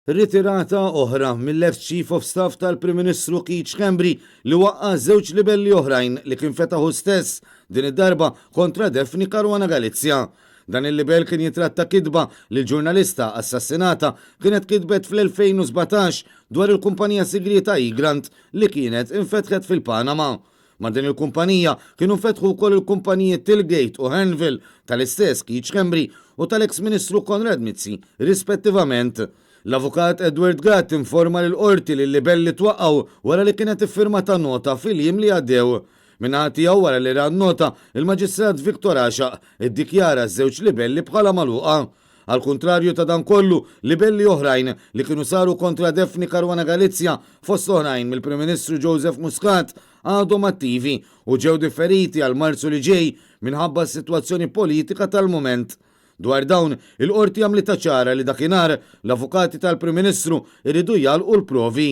Ritirata oħra mill-ex-Chief of Staff tal-Prim Ministru Keith Schembri li waqqa żewġ livelli oħrajn li kien fetaħu stess din id-darba kontra Daphne Caruana Galizia. Dan il-libel kien jitratta kidba li l-ġurnalista assassinata kienet kidbet fl-2017 dwar il-kumpanija sigrita Igrant li kienet infetħet fil-Panama. Ma' din il-kumpanija kienu fetħu wkoll il-kumpaniji Tilgate u Hanville tal-istess Keith Schembri u tal-ex Ministru Konrad Mizzi, rispettivament. L-avukat Edward Gatt informa l-qorti li l-libelli twaqqaw wara li kienet iffirmata nota fil-jiem li għaddew. Minnaħa tiegħu wara li ra nota, il-Maġistrat Viktor Axaq iddikjara ż-żewġ libelli bħala magħluqa. Al kontrarju ta' dan kollu, libelli oħrajn li kienu saru kontra Daphne Caruana Galizia fost oħrajn mill-Prim Ministru Joseph Muscat għadhom attivi u ġew differiti għal Marzu li ġej minħabba s-sitwazzjoni politika tal-mument. Dwar dawn, il-qorti għamlita ċara li dakinhar l-avukati tal-Prim Ministru iridu jgħalqu l-provi.